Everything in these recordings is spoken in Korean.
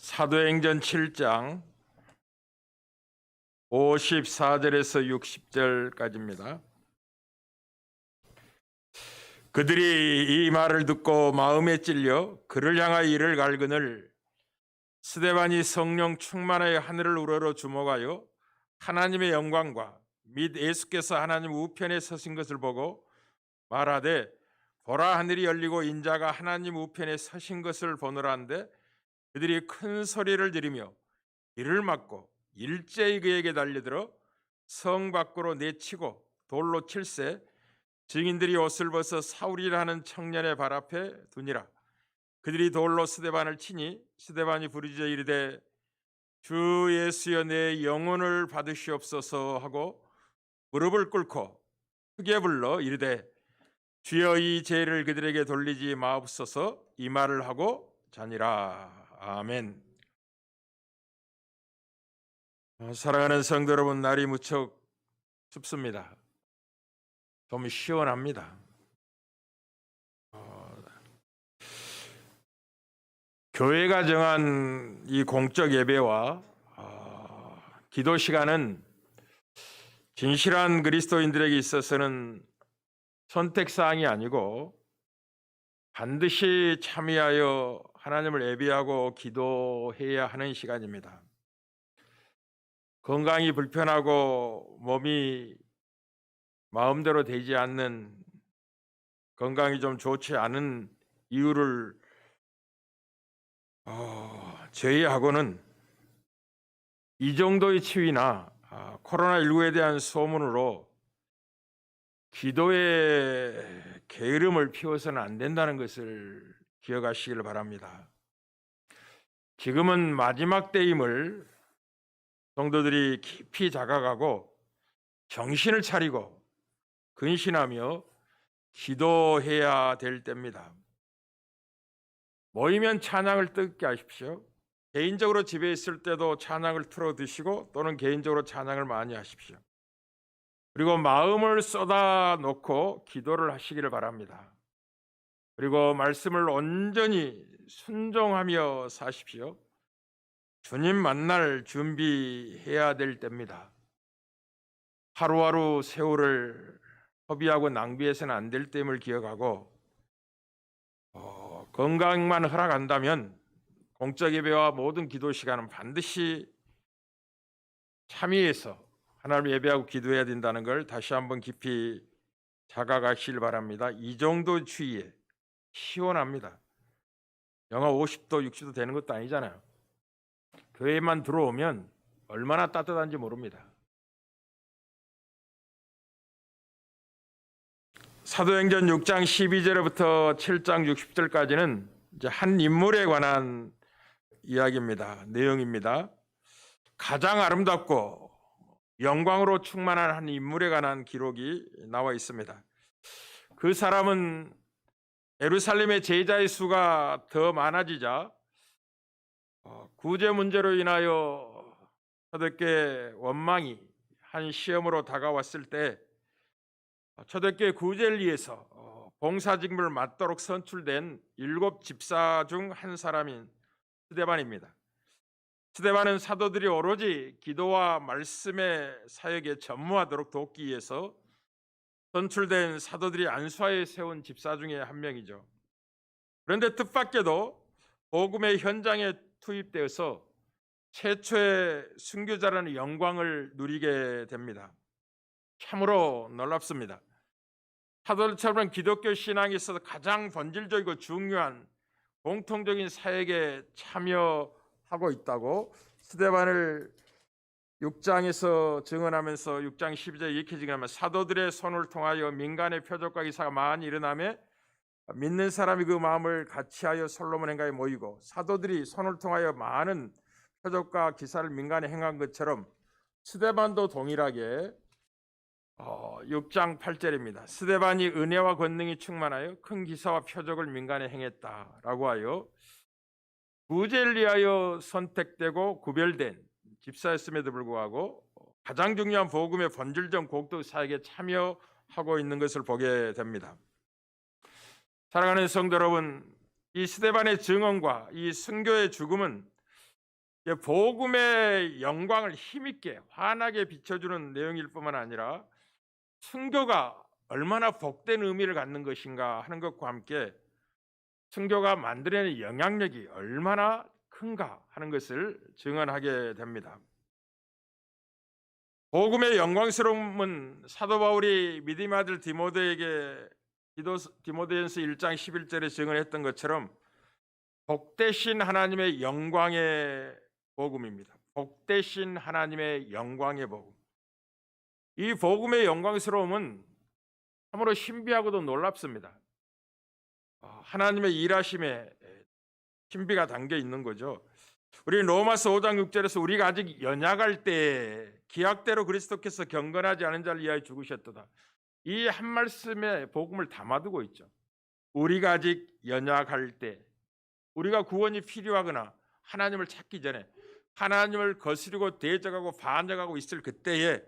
사도행전 7장 54절에서 60절까지입니다. 그들이 이 말을 듣고 마음에 찔려 그를 향하여 이를 갈그늘 스데반이 성령 충만하여 하늘을 우러러 주목하여 하나님의 영광과 및 예수께서 하나님 우편에 서신 것을 보고 말하되 보라 하늘이 열리고 인자가 하나님 우편에 서신 것을 보노라 한데 그들이 큰 소리를 지르며 이를 막고 일제히 그에게 달려들어 성 밖으로 내치고 돌로 칠세 증인들이 옷을 벗어 사울이라 하는 청년의 발 앞에 두니라. 그들이 돌로 스데반을 치니 스데반이 부르짖어 이르되 주 예수여 내 영혼을 받으시옵소서 하고 무릎을 꿇고 크게 불러 이르되 주여 이 죄를 그들에게 돌리지 마옵소서 이 말을 하고 자니라. 아멘. 사랑하는 성도 여러분, 날이 무척 춥습니다. 좀 시원합니다. 교회가 정한 이 공적 예배와 기도 시간은 진실한 그리스도인들에게 있어서는 선택사항이 아니고 반드시 참여하여 하나님을 예배하고 기도해야 하는 시간입니다. 건강이 불편하고 몸이 마음대로 되지 않는, 건강이 좀 좋지 않은 이유를 제외하고는 이 정도의 치위나 코로나19에 대한 소문으로 기도에 게으름을 피워서는 안 된다는 것을 기억하시길 바랍니다. 지금은 마지막 때임을 성도들이 깊이 자각하고 정신을 차리고 근신하며 기도해야 될 때입니다. 모이면 찬양을 뜨겁게 하십시오. 개인적으로 집에 있을 때도 찬양을 틀어 드시고 또는 개인적으로 찬양을 많이 하십시오. 그리고 마음을 쏟아 놓고 기도를 하시기를 바랍니다. 그리고 말씀을 온전히 순종하며 사십시오. 주님 만날 준비해야 될 때입니다. 하루하루 세월을 허비하고 낭비해서는 안 될 때임을 기억하고 건강만 허락한다면 공적 예배와 모든 기도 시간은 반드시 참여해서 하나님 예배하고 기도해야 된다는 걸 다시 한번 깊이 자각하시길 바랍니다. 이 정도 추위에 시원합니다. 영하 50도, 60도 되는 것도 아니잖아요. 교회만 들어오면 얼마나 따뜻한지 모릅니다. 사도행전 6장 12절부터 7장 60절까지는 이제 한 인물에 관한 이야기입니다. 내용입니다. 가장 아름답고 영광으로 충만한 한 인물에 관한 기록이 나와 있습니다. 그 사람은 예루살렘의 제자의 수가 더 많아지자 구제 문제로 인하여 초대교회 원망이 한 시험으로 다가왔을 때 초대교회 구제를 위해서 봉사직무를 맡도록 선출된 7 집사 중 한 사람인 스데반입니다. 스데반은 사도들이 오로지 기도와 말씀의 사역에 전무하도록 돕기 위해서 선출된 사도들이 안수하에 세운 집사 중에 한 명이죠. 그런데 뜻밖에도 복음의 현장에 투입되어서 최초의 순교자라는 영광을 누리게 됩니다. 참으로 놀랍습니다. 사도들처럼 기독교 신앙에 있어서 가장 본질적이고 중요한 공통적인 사역에 참여하고 있다고 스데반을 6장에서 증언하면서 6장 12절에 이렇게 증언하면 사도들의 손을 통하여 민간의 표적과 기사가 많이 일어나며 믿는 사람이 그 마음을 같이하여 솔로몬 행가에 모이고 사도들이 손을 통하여 많은 표적과 기사를 민간에 행한 것처럼 스데반도 동일하게 6장 8절입니다. 스데반이 은혜와 권능이 충만하여 큰 기사와 표적을 민간에 행했다라고 하여 구제를 위하여 선택되고 구별된 집사였음에도 불구하고 가장 중요한 복음의 본질적 공동 사역에 참여하고 있는 것을 보게 됩니다. 사랑하는 성도 여러분, 이 스데반의 증언과 이 순교의 죽음은 복음의 영광을 힘있게 환하게 비춰주는 내용일 뿐만 아니라 순교가 얼마나 복된 의미를 갖는 것인가 하는 것과 함께 순교가 만들어내는 영향력이 얼마나 큰가 하는 것을 증언하게 됩니다. 복음의 영광스러움은 사도 바울이 믿음의 아들 디모데에게 디모데전서 1장 11절에 증언했던 것처럼 복되신 하나님의 영광의 복음입니다. 복되신 하나님의 영광의 복음. 이 복음의 영광스러움은 참으로 신비하고도 놀랍습니다. 하나님의 일하심에 신비가 담겨 있는 거죠. 우리 로마서 5장 6절에서 우리가 아직 연약할 때 기약대로 그리스도께서 경건하지 않은 자를 위하여 죽으셨도다. 이 한 말씀에 복음을 담아두고 있죠. 우리가 아직 연약할 때, 우리가 구원이 필요하거나 하나님을 찾기 전에 하나님을 거스르고 대적하고 반역하고 있을 그때에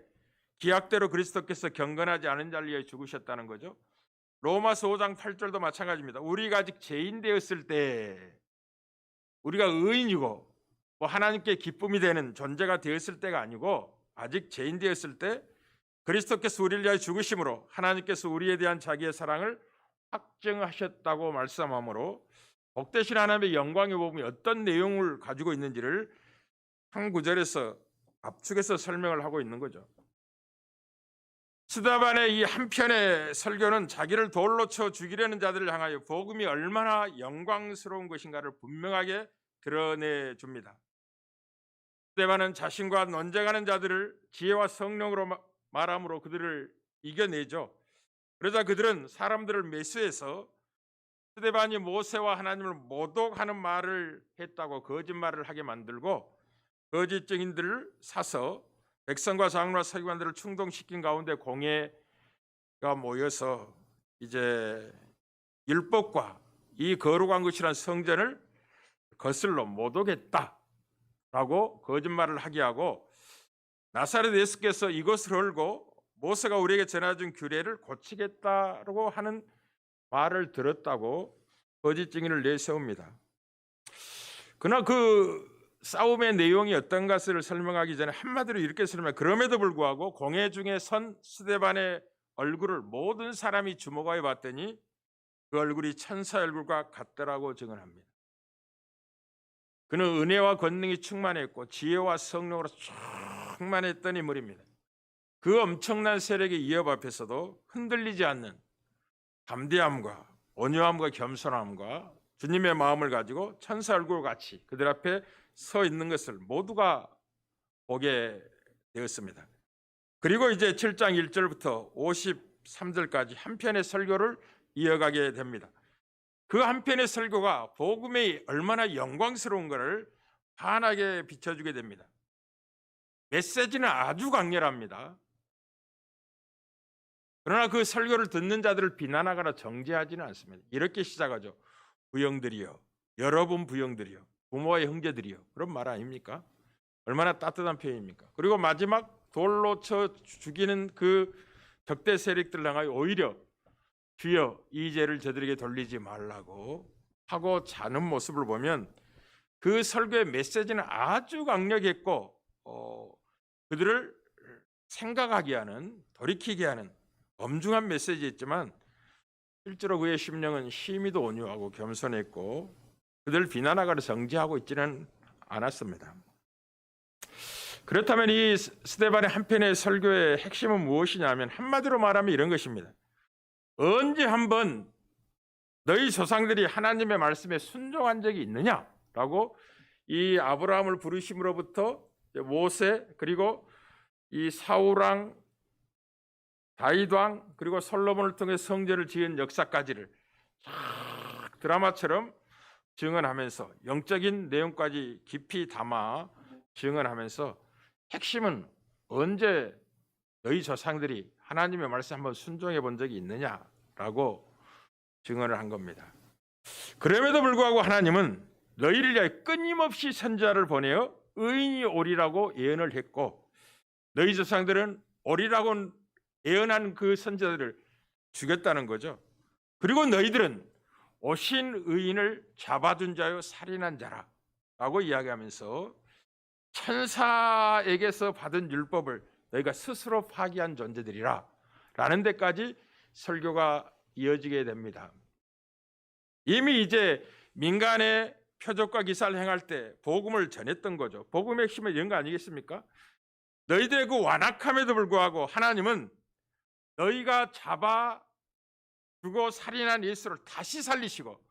기약대로 그리스도께서 경건하지 않은 자를 위하여 죽으셨다는 거죠. 로마서 5장 8절도 마찬가지입니다. 우리가 아직 죄인 되었을 때, 우리가 의인이고 하나님께 기쁨이 되는 존재가 되었을 때가 아니고 아직 죄인 되었을 때 그리스도께서 우리를 위하여 죽으심으로 하나님께서 우리에 대한 자기의 사랑을 확증하셨다고 말씀하므로 복되신 하나님의 영광의 복음이 어떤 내용을 가지고 있는지를 한 구절에서 압축해서 설명을 하고 있는 거죠. 스데반의 이 한편의 설교는 자기를 돌로 쳐 죽이려는 자들을 향하여 복음이 얼마나 영광스러운 것인가를 분명하게 드러내 줍니다. 스데반은 자신과 논쟁하는 자들을 지혜와 성령으로 말함으로 그들을 이겨내죠. 그러자 그들은 사람들을 매수해서 스데반이 모세와 하나님을 모독하는 말을 했다고 거짓말을 하게 만들고 거짓 증인들을 사서 백성과 장로와 서기관들을 충동시킨 가운데 공회가 모여서 이제 율법과 이 거룩한 것이란 성전을 거슬러 모독했다라고 거짓말을 하게 하고 나사렛 예수께서 이것을 헐고 모세가 우리에게 전해준 규례를 고치겠다고 하는 말을 들었다고 거짓 증인을 내세웁니다. 그러나 그 싸움의 내용이 어떤 것을 설명하기 전에 한마디로 이렇게 설명해요. 그럼에도 불구하고 공회 중에 선 스데반의 얼굴을 모든 사람이 주목하여 봤더니 그 얼굴이 천사 얼굴과 같더라고 증언합니다. 그는 은혜와 권능이 충만했고 지혜와 성령으로 충만했던 인물입니다. 그 엄청난 세력의 위협 앞에서도 흔들리지 않는 담대함과 온유함과 겸손함과 주님의 마음을 가지고 천사 얼굴 같이 그들 앞에 서 있는 것을 모두가 보게 되었습니다. 그리고 이제 7장 1절부터 53절까지 한 편의 설교를 이어가게 됩니다. 그 한 편의 설교가 복음이 얼마나 영광스러운가를 환하게 비춰주게 됩니다. 메시지는 아주 강렬합니다. 그러나 그 설교를 듣는 자들을 비난하거나 정죄하지는 않습니다. 이렇게 시작하죠. 부형들이여, 여러분 부형들이여, 부모와 형제들이여. 그런 말 아닙니까? 얼마나 따뜻한 표현입니까? 그리고 마지막 돌로 쳐 죽이는 그 적대 세력들 향하여 오히려 주여 이 죄를 저들에게 돌리지 말라고 하고 자는 모습을 보면 그 설교의 메시지는 아주 강력했고 그들을 생각하게 하는, 돌이키게 하는 엄중한 메시지였지만 실제로 그의 심령은 심히도 온유하고 겸손했고 그들을 비난하거나 정죄하고 있지는 않았습니다. 그렇다면 이 스데반의 한편의 설교의 핵심은 무엇이냐면 한마디로 말하면 이런 것입니다. 언제 한번 너희 조상들이 하나님의 말씀에 순종한 적이 있느냐라고 이 아브라함을 부르심으로부터 모세 그리고 이 사울왕 다윗왕 그리고 솔로몬을 통해 성전을 지은 역사까지를 드라마처럼 증언하면서 영적인 내용까지 깊이 담아 증언하면서 핵심은 언제 너희 조상들이 하나님의 말씀 한번 순종해 본 적이 있느냐라고 증언을 한 겁니다. 그럼에도 불구하고 하나님은 너희를 위하여 끊임없이 선지자를 보내어 의인이 오리라고 예언을 했고 너희 조상들은 오리라고 예언한 그 선지자들을 죽였다는 거죠. 그리고 너희들은 오신 의인을 잡아둔 자요 살인한 자라라고 이야기하면서 천사에게서 받은 율법을 너희가 스스로 파기한 존재들이라 라는 데까지 설교가 이어지게 됩니다. 이미 이제 민간의 표적과 기사를 행할 때 복음을 전했던 거죠. 복음의 핵심은 이런 거 아니겠습니까? 너희들의 그 완악함에도 불구하고 하나님은 너희가 잡아 죽어 살인한 예수를 다시 살리시고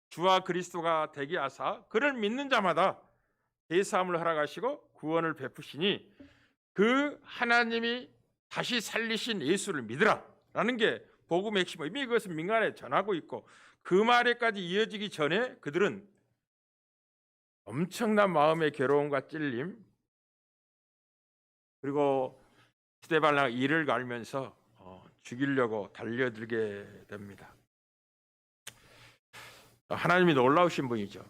주와 그리스도가 되게 하사 그를 믿는 자마다 죄사함을 허락하시고 구원을 베푸시니 그 하나님이 다시 살리신 예수를 믿으라 라는 게 복음의 핵심이고 이미 그것은 민간에 전하고 있고 그 말에까지 이어지기 전에 그들은 엄청난 마음의 괴로움과 찔림 그리고 스데반에게 이를 갈면서 죽이려고 달려들게 됩니다. 하나님이 놀라우신 분이죠.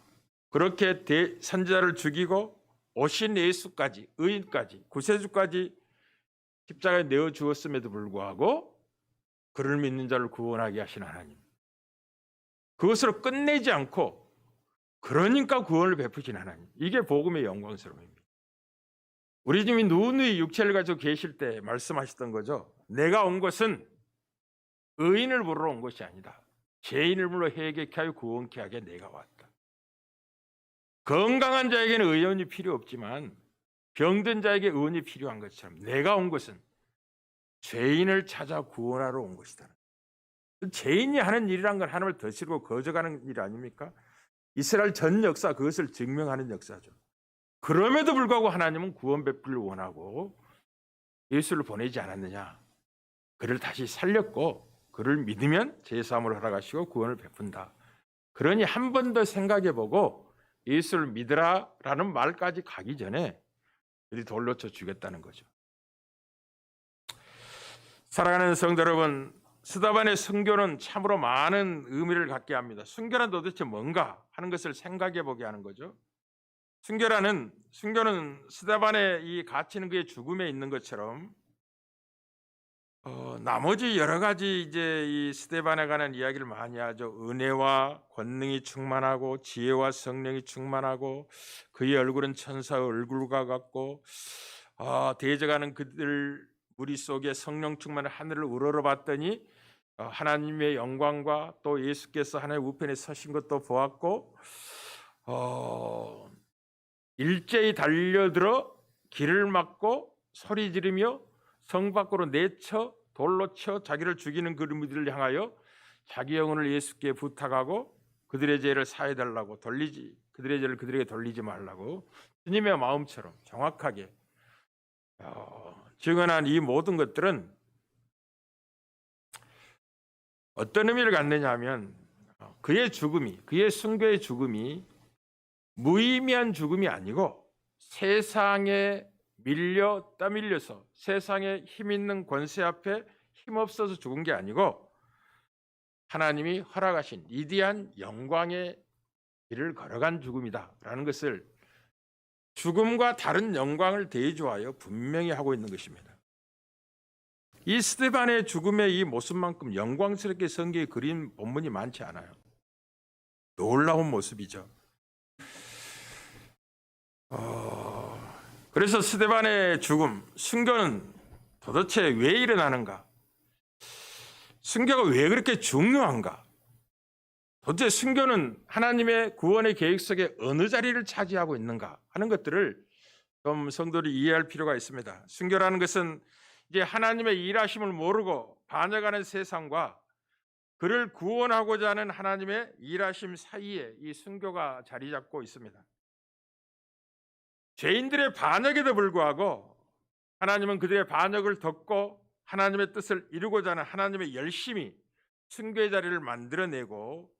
그렇게 선지자를 죽이고 오신 예수까지 의인까지 구세주까지 십자가에 내어 주었음에도 불구하고 그를 믿는 자를 구원하게 하신 하나님. 그것으로 끝내지 않고 그러니까 구원을 베푸신 하나님. 이게 복음의 영광스러움입니다. 우리 주님이 누누이 육체를 가지고 계실 때 말씀하셨던 거죠. 내가 온 것은 의인을 부르러 온 것이 아니다. 죄인을 불러 회개케 하여 구원케 하게 내가 왔다. 건강한 자에게는 의원이 필요 없지만 병든 자에게 의원이 필요한 것처럼 내가 온 것은 죄인을 찾아 구원하러 온 것이다. 죄인이 하는 일이란 건 하나님을 더 싫고 거절하는 일 아닙니까? 이스라엘 전 역사 그것을 증명하는 역사죠. 그럼에도 불구하고 하나님은 구원 베풀을 원하고 예수를 보내지 않았느냐. 그를 다시 살렸고 그를 믿으면 죄사함을 허락하시고 구원을 베푼다. 그러니 한 번 더 생각해보고 예수를 믿으라라는 말까지 가기 전에 그들이 돌로 쳐 죽였다는 거죠. 사랑하는 성도 여러분, 스데반의 순교는 참으로 많은 의미를 갖게 합니다. 순교는 도대체 뭔가 하는 것을 생각해보게 하는 거죠. 순교는 스데반의 이 갇히는 그의 죽음에 있는 것처럼 나머지 여러 가지 이제 이 스데반에 관한 이야기를 많이 하죠. 은혜와 권능이 충만하고 지혜와 성령이 충만하고 그의 얼굴은 천사의 얼굴과 같고 대적하는 그들 무리 속에 성령 충만한 하늘을 우러러봤더니 하나님의 영광과 또 예수께서 하나님의 우편에 서신 것도 보았고 일제히 달려들어 길을 막고 소리 지르며 성 밖으로 내쳐 돌로 쳐 자기를 죽이는 그들을 향하여 자기 영혼을 예수께 부탁하고 그들의 죄를 사해달라고 그들의 죄를 그들에게 돌리지 말라고 주님의 마음처럼 정확하게 증언한 이 모든 것들은 어떤 의미를 갖느냐 하면 그의 순교의 죽음이 무의미한 죽음이 아니고 세상에 떠밀려서 세상에 힘 있는 권세 앞에 힘없어서 죽은 게 아니고 하나님이 허락하신 위대한 영광의 길을 걸어간 죽음이다라는 것을 죽음과 다른 영광을 대조하여 분명히 하고 있는 것입니다. 이 스데반의 죽음의 이 모습만큼 영광스럽게 성경에 그린 본문이 많지 않아요. 놀라운 모습이죠. 그래서 스데반의 죽음, 순교는 도대체 왜 일어나는가? 순교가 왜 그렇게 중요한가? 도대체 순교는 하나님의 구원의 계획 속에 어느 자리를 차지하고 있는가 하는 것들을 좀 성도들이 이해할 필요가 있습니다. 순교라는 것은 이제 하나님의 일하심을 모르고 반역하는 세상과 그를 구원하고자 하는 하나님의 일하심 사이에 이 순교가 자리 잡고 있습니다. 죄인들의 반역에도 불구하고 하나님은 그들의 반역을 덮고 하나님의 뜻을 이루고자 하는 하나님의 열심히 순교의 자리를 만들어내고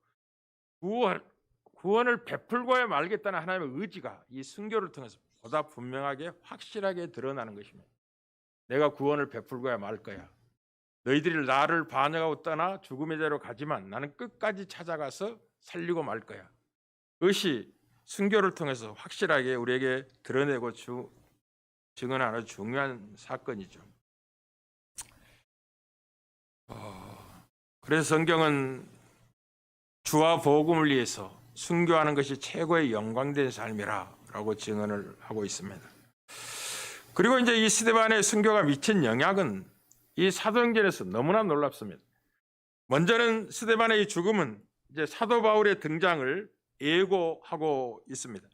구원을 베풀고야 말겠다는 하나님의 의지가 이 순교를 통해서 보다 분명하게 확실하게 드러나는 것입니다. 내가 구원을 베풀고야 말 거야. 너희들이 나를 반역하고 떠나 죽음의 자리로 가지만 나는 끝까지 찾아가서 살리고 말 거야. 그것이 순교를 통해서 확실하게 우리에게 드러내고 증언하는 중요한 사건이죠. 그래서 성경은 주와 복음을 위해서 순교하는 것이 최고의 영광된 삶이라고 증언을 하고 있습니다. 그리고 이제 이 스데반의 순교가 미친 영향은 이 사도행전에서 너무나 놀랍습니다. 먼저는 스데반의 이 죽음은 이제 사도 바울의 등장을 예고하고 있습니다.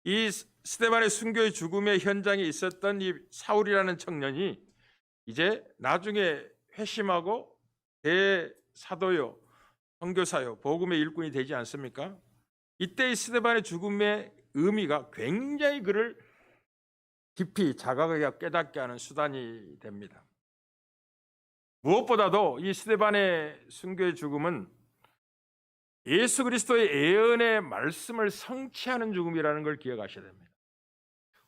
이 스데반의 순교의 죽음의 현장에 있었던 이 사울이라는 청년이 이제 나중에 회심하고 대사도요, 선교사요, 복음의 일꾼이 되지 않습니까? 이때 이 스데반의 죽음의 의미가 굉장히 그를 깊이 자각하게 깨닫게 하는 수단이 됩니다. 무엇보다도 이 스데반의 순교의 죽음은 예수 그리스도의 예언의 말씀을 성취하는 죽음이라는 걸 기억하셔야 됩니다.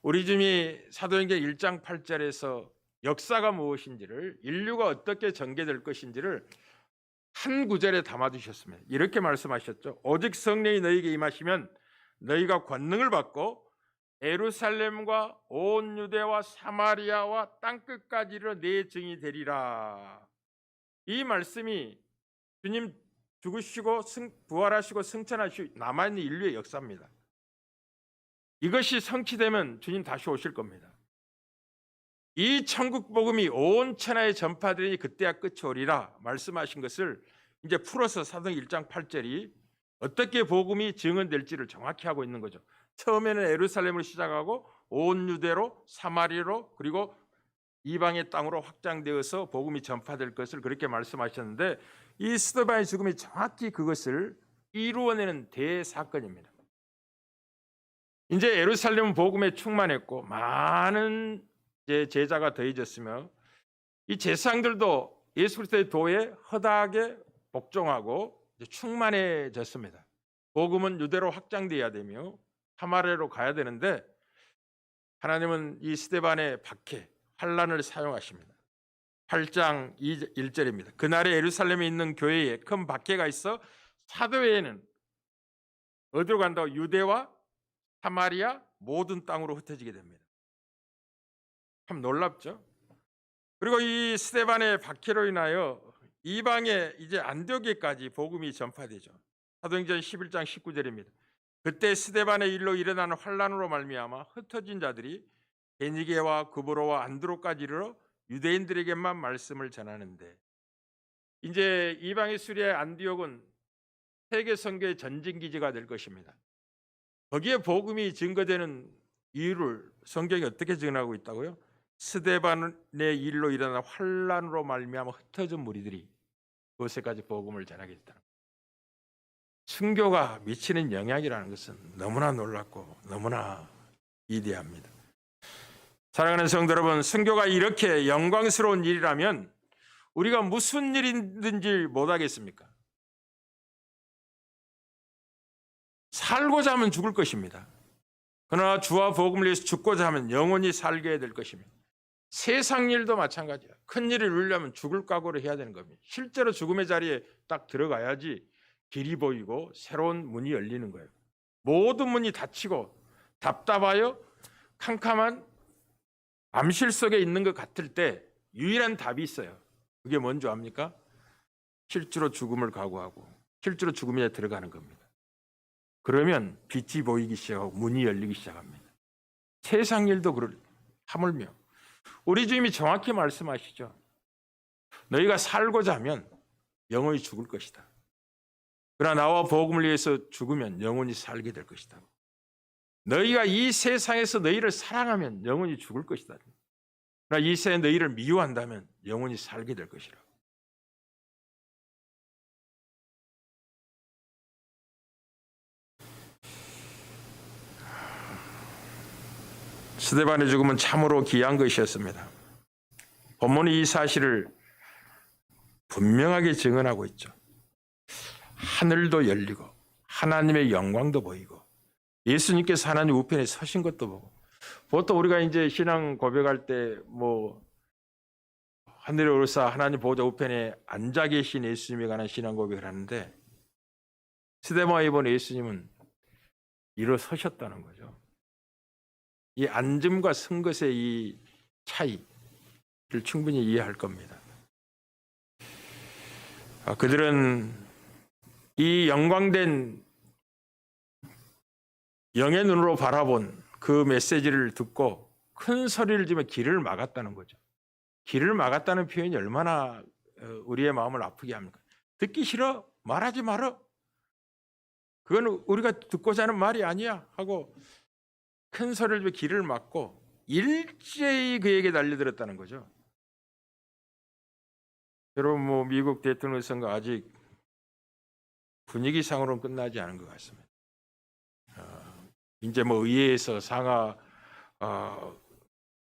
우리 주님이 사도행전 1장 8절에서 역사가 무엇인지를, 인류가 어떻게 전개될 것인지를 한 구절에 담아두셨습니다. 이렇게 말씀하셨죠. 오직 성령이 너희에게 임하시면 너희가 권능을 받고 예루살렘과 온 유대와 사마리아와 땅끝까지 이르러 내 증이 되리라. 이 말씀이 주님 죽으시고 부활하시고 승천하시고 남아있는 인류의 역사입니다. 이것이 성취되면 주님 다시 오실 겁니다. 이 천국 복음이 온 천하에 전파되니 그때야 끝이 오리라 말씀하신 것을 이제 풀어서 사도행전 1장 8절이 어떻게 복음이 증언될지를 정확히 하고 있는 거죠. 처음에는 예루살렘으로 시작하고 온 유대로 사마리아로 그리고 이방의 땅으로 확장되어서 복음이 전파될 것을 그렇게 말씀하셨는데 이 스데반의 죽음이 정확히 그것을 이루어내는 대사건입니다. 이제 예루살렘은 복음에 충만했고 많은 제자가 더해졌으며 이 제사장들도 예수 그리스도의 도에 허다하게 복종하고 충만해졌습니다. 복음은 유대로 확장되어야 되며 사마리아로 가야 되는데 하나님은 이 스데반의 박해, 환난을 사용하십니다. 8장 1절입니다. 그날에 예루살렘에 있는 교회에 큰 박해가 있어 사도회에는 어디로 간다고? 유대와 사마리아 모든 땅으로 흩어지게 됩니다. 참 놀랍죠? 그리고 이 스데반의 박해로 인하여 이방에 이제 안디오키까지 복음이 전파되죠. 사도행전 11장 19절입니다. 그때 스데반의 일로 일어나는 환난으로 말미암아 흩어진 자들이 베니게와 구브로와 안드로까지 이르러 유대인들에게만 말씀을 전하는데 이제 이방의 수리의 안디옥은 세계 선교의 전진 기지가 될 것입니다. 거기에 복음이 증거되는 이유를 성경이 어떻게 증언하고 있다고요? 스데반의 일로 일어난 환난으로 말미암아 흩어진 무리들이 그곳에까지 복음을 전하게 됐다. 순교가 미치는 영향이라는 것은 너무나 놀랍고 너무나 위대합니다. 사랑하는 성도 여러분, 순교가 이렇게 영광스러운 일이라면 우리가 무슨 일이든지 못하겠습니까? 살고자 하면 죽을 것입니다. 그러나 주와 복음을 위해서 죽고자 하면 영원히 살게 될 것입니다. 세상 일도 마찬가지야. 큰 일을 이루려면 죽을 각오를 해야 되는 겁니다. 실제로 죽음의 자리에 딱 들어가야지 길이 보이고 새로운 문이 열리는 거예요. 모든 문이 닫히고 답답하여 캄캄한 암실 속에 있는 것 같을 때 유일한 답이 있어요. 그게 뭔지 압니까? 실제로 죽음을 각오하고 실제로 죽음에 들어가는 겁니다. 그러면 빛이 보이기 시작하고 문이 열리기 시작합니다. 세상 일도 하물며 우리 주님이 정확히 말씀하시죠. 너희가 살고자 하면 영원히 죽을 것이다. 그러나 나와 복음을 위해서 죽으면 영원히 살게 될 것이다. 너희가 이 세상에서 너희를 사랑하면 영원히 죽을 것이다. 그러나 이 세상에 너희를 미워한다면 영원히 살게 될 것이라. 스데반의 죽음은 참으로 귀한 것이었습니다. 본문이 이 사실을 분명하게 증언하고 있죠. 하늘도 열리고 하나님의 영광도 보이고 예수님께서 하나님 우편에 서신 것도 보고 보통 우리가 이제 신앙 고백할 때 하늘에 오르사 하나님 보좌 우편에 앉아 계신 예수님에 관한 신앙 고백을 하는데 스데반에 본 예수님은 일어서셨다는 거죠. 이 앉음과 선 것의 이 차이를 충분히 이해할 겁니다. 그들은 이 영광된 영의 눈으로 바라본 그 메시지를 듣고 큰 소리를 지르며 길을 막았다는 거죠. 길을 막았다는 표현이 얼마나 우리의 마음을 아프게 합니까? 듣기 싫어? 말하지 말어. 그건 우리가 듣고자 하는 말이 아니야 하고 큰 소리를 지르며 길을 막고 일제히 그에게 달려들었다는 거죠. 여러분 미국 대통령 선거 아직 분위기상으로는 끝나지 않은 것 같습니다. 이제 의회에서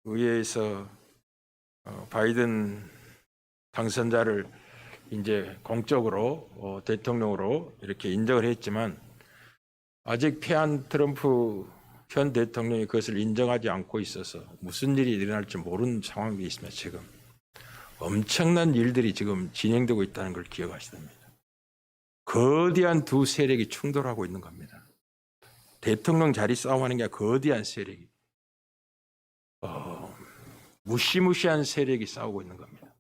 의회에서 바이든 당선자를 이제 공적으로 대통령으로 이렇게 인정을 했지만 아직 패한 트럼프 현 대통령이 그것을 인정하지 않고 있어서 무슨 일이 일어날지 모르는 상황이 있습니다. 지금 엄청난 일들이 지금 진행되고 있다는 걸 기억하셔야 됩니다. 거대한 두 세력이 충돌하고 있는 겁니다. 대통령 자리 싸움하는 게 거대한 세력이 무시무시한 세력이 싸우고 있는 겁니다.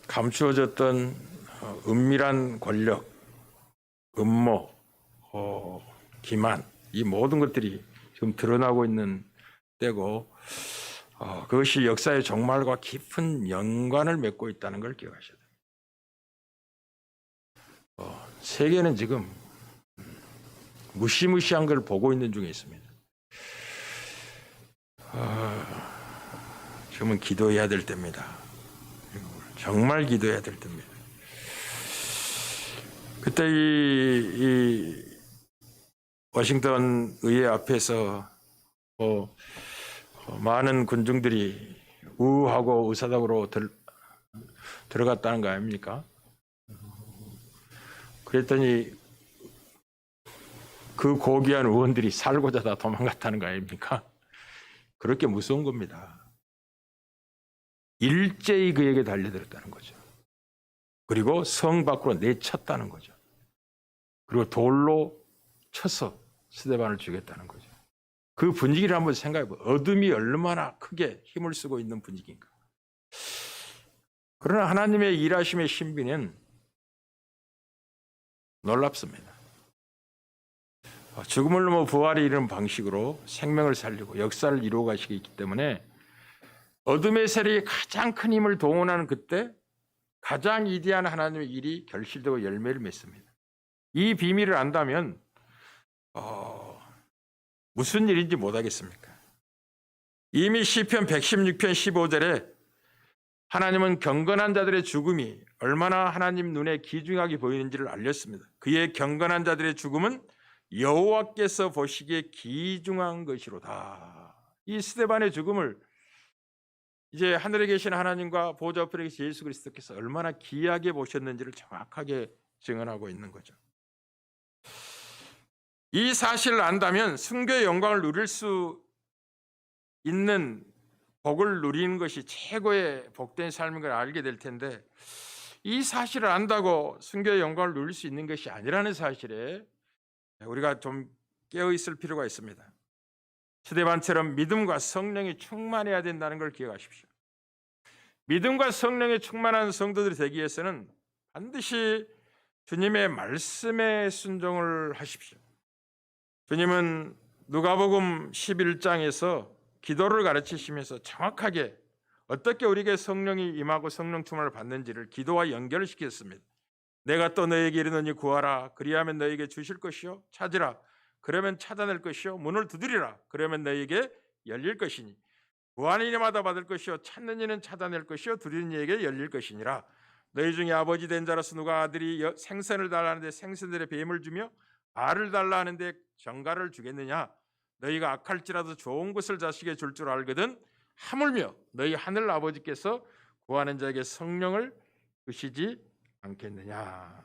감추어졌던 은밀한 권력, 음모, 기만 이 모든 것들이 지금 드러나고 있는 때고 그것이 역사의 종말과 깊은 연관을 맺고 있다는 걸 기억하셔야 됩니다. 세계는 지금 무시무시한 걸 보고 있는 중에 있습니다. 지금은 기도해야 될 때입니다. 정말 기도해야 될 때입니다. 그때 이 워싱턴 의회 앞에서 많은 군중들이 우하고 의사당으로 들어갔다는 거 아닙니까? 그랬더니 그 고귀한 의원들이 살고자 다 도망갔다는 거 아닙니까? 그렇게 무서운 겁니다. 일제히 그에게 달려들었다는 거죠. 그리고 성 밖으로 내쳤다는 거죠. 그리고 돌로 쳐서 스데반을 죽였다는 거죠. 그 분위기를 한번 생각해 보세요. 어둠이 얼마나 크게 힘을 쓰고 있는 분위기인가. 그러나 하나님의 일하심의 신비는 놀랍습니다. 죽음을 넘어 부활에 이르는 방식으로 생명을 살리고 역사를 이루어 가시기 때문에 어둠의 세력이 가장 큰 힘을 동원하는 그때 가장 위대한 하나님의 일이 결실되고 열매를 맺습니다. 이 비밀을 안다면 무슨 일인지 못하겠습니까? 이미 시편 116편 15절에 하나님은 경건한 자들의 죽음이 얼마나 하나님 눈에 귀중하게 보이는지를 알렸습니다. 그의 경건한 자들의 죽음은 여호와께서 보시기에 귀중한 것이로다. 이 스데반의 죽음을 이제 하늘에 계신 하나님과 보좌 앞에 계신 예수 그리스도께서 얼마나 귀하게 보셨는지를 정확하게 증언하고 있는 거죠. 이 사실을 안다면 순교의 영광을 누릴 수 있는 복을 누리는 것이 최고의 복된 삶인 걸 알게 될 텐데 이 사실을 안다고 순교의 영광을 누릴 수 있는 것이 아니라는 사실에 우리가 좀 깨어 있을 필요가 있습니다. 스데반처럼 믿음과 성령이 충만해야 된다는 걸 기억하십시오. 믿음과 성령이 충만한 성도들이 되기 위해서는 반드시 주님의 말씀에 순종을 하십시오. 주님은 누가복음 11장에서 기도를 가르치시면서 정확하게 어떻게 우리에게 성령이 임하고 성령 충만을 받는지를 기도와 연결시켰습니다. 내가 또 너에게 이르노니 구하라 그리하면 너에게 주실 것이요 찾으라 그러면 찾아낼 것이요 문을 두드리라 그러면 너에게 열릴 것이니 구하는 이마다 받을 것이요 찾는 이는 찾아낼 것이요 두드리는 이에게 열릴 것이니라. 너희 중에 아버지 된 자로서 누가 아들이 생선을 달라 하는데 생선들의 뱀을 주며 알을 달라 하는데 정갈을 주겠느냐. 너희가 악할지라도 좋은 것을 자식에게 줄 줄 알거든 하물며 너희 하늘 아버지께서 구하는 자에게 성령을 주시지 않겠느냐.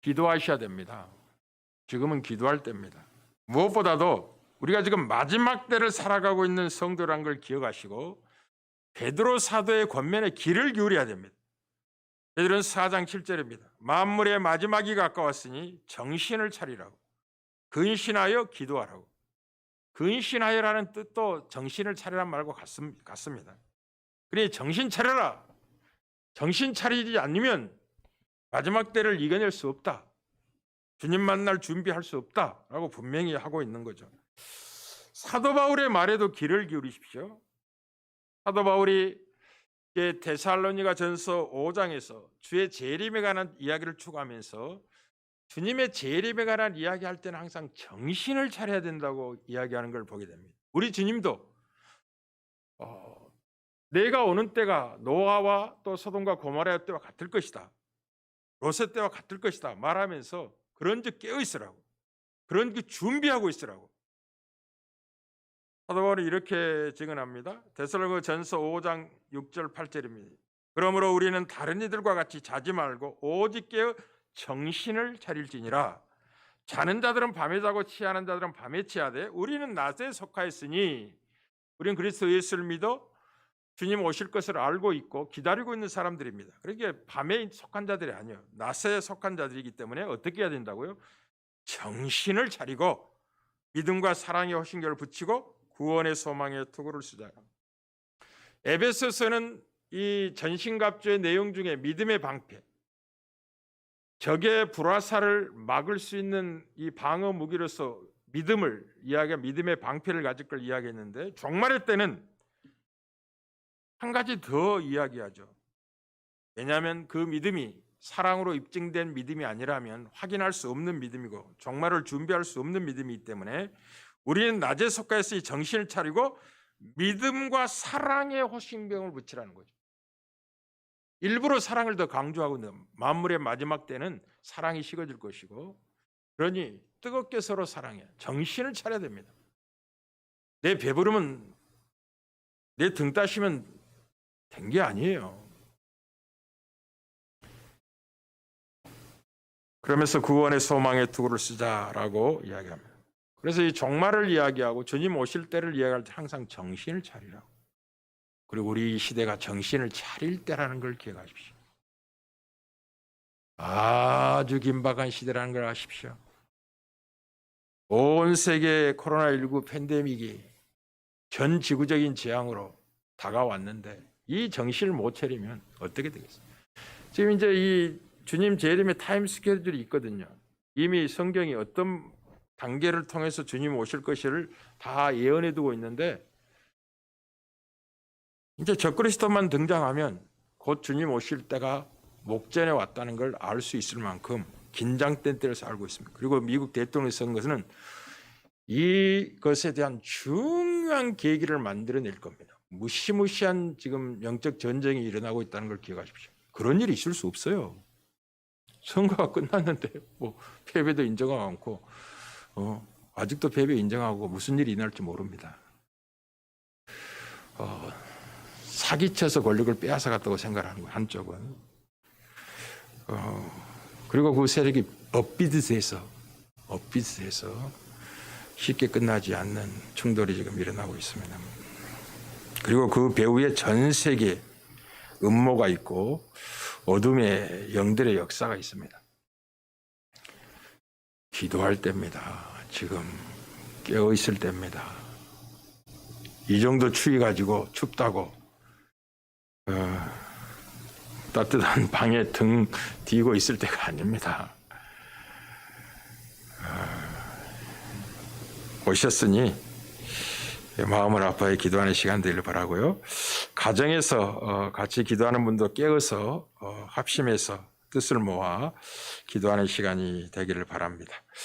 기도하셔야 됩니다. 지금은 기도할 때입니다. 무엇보다도 우리가 지금 마지막 때를 살아가고 있는 성도라는 걸 기억하시고 베드로 사도의 권면에 귀를 기울여야 됩니다. 베드로는 4장 7절입니다. 만물의 마지막이 가까웠으니 정신을 차리라고 근신하여 기도하라고. 근신하여라는 뜻도 정신을 차리란 말과 같습니다. 그러니 정신 차려라. 정신 차리지 않으면 마지막 때를 이겨낼 수 없다. 주님 만날 준비할 수 없다라고 분명히 하고 있는 거죠. 사도 바울의 말에도 귀를 기울이십시오. 사도 바울이 데살로니가 전서 5장에서 주의 재림에 관한 이야기를 추구하면서 주님의 재림에 관한 이야기할 때는 항상 정신을 차려야 된다고 이야기하는 걸 보게 됩니다. 우리 주님도 내가 오는 때가 노아와 또 소돔과 고모라의 때와 같을 것이다, 롯의 때와 같을 것이다 말하면서 그런 즉 깨어 있으라고, 그런 그 준비하고 있으라고. 사도 바울이 이렇게 증언합니다. 데살로니가 전서 5장 6절 8절입니다. 그러므로 우리는 다른 이들과 같이 자지 말고 오직 깨어 정신을 차릴지니라. 자는 자들은 밤에 자고 취하는 자들은 밤에 취하되 우리는 낮에 속하였으니 우리는 그리스도 예수를 믿어 주님 오실 것을 알고 있고 기다리고 있는 사람들입니다. 그러니까 밤에 속한 자들이 아니에요. 낮에 속한 자들이기 때문에 어떻게 해야 된다고요? 정신을 차리고 믿음과 사랑의 호신경을 붙이고 구원의 소망의 투구를 쓰자. 에베소서는 이 전신갑주의 내용 중에 믿음의 방패, 적의 불화살을 막을 수 있는 이 방어 무기로서 믿음을 이야기한 믿음의 방패를 가질 걸 이야기했는데, 종말의 때는 한 가지 더 이야기하죠. 왜냐하면 그 믿음이 사랑으로 입증된 믿음이 아니라면 확인할 수 없는 믿음이고 종말을 준비할 수 없는 믿음이기 때문에 우리는 낮에 속하였으니 정신을 차리고 믿음과 사랑의 호신병을 붙이라는 거죠. 일부러 사랑을 더 강조하고 있는, 만물의 마지막 때는 사랑이 식어질 것이고, 그러니 뜨겁게 서로 사랑해. 정신을 차려야 됩니다. 내 배부르면, 내 등 따시면 된 게 아니에요. 그러면서 구원의 소망의 투구를 쓰자라고 이야기합니다. 그래서 이 종말을 이야기하고 주님 오실 때를 이야기할 때 항상 정신을 차리라고. 그리고 우리 이 시대가 정신을 차릴 때라는 걸 기억하십시오. 아주 긴박한 시대라는 걸 아십시오. 온 세계 코로나19 팬데믹이 전 지구적인 재앙으로 다가왔는데 이 정신을 못 차리면 어떻게 되겠어요? 지금 이제 이 주님 재림의 타임 스케줄이 있거든요. 이미 성경이 어떤 단계를 통해서 주님 오실 것을 다 예언해 두고 있는데, 이제 적그리스도만 등장하면 곧 주님 오실 때가 목전에 왔다는 걸 알 수 있을 만큼 긴장된 때를 알고 있습니다. 그리고 미국 대통령 선거는 이것에 대한 중요한 계기를 만들어낼 겁니다. 무시무시한 지금 영적 전쟁이 일어나고 있다는 걸 기억하십시오. 그런 일이 있을 수 없어요. 선거가 끝났는데 뭐 패배도 인정하고 않고 아직도 패배 인정하고 무슨 일이 일어날지 모릅니다. 사기쳐서 권력을 빼앗아갔다고 생각하는 거예요, 한쪽은. 그리고 그 세력이 업비트해서 쉽게 끝나지 않는 충돌이 지금 일어나고 있습니다. 그리고 그 배후에 전 세계 음모가 있고 어둠의 영들의 역사가 있습니다. 기도할 때입니다. 지금 깨어 있을 때입니다. 이 정도 추위 가지고 춥다고 따뜻한 방에 등 뒤고 있을 때가 아닙니다. 오셨으니 마음을 아파해 기도하는 시간 되길 바라고요. 가정에서 같이 기도하는 분도 깨어서 합심해서 뜻을 모아 기도하는 시간이 되기를 바랍니다.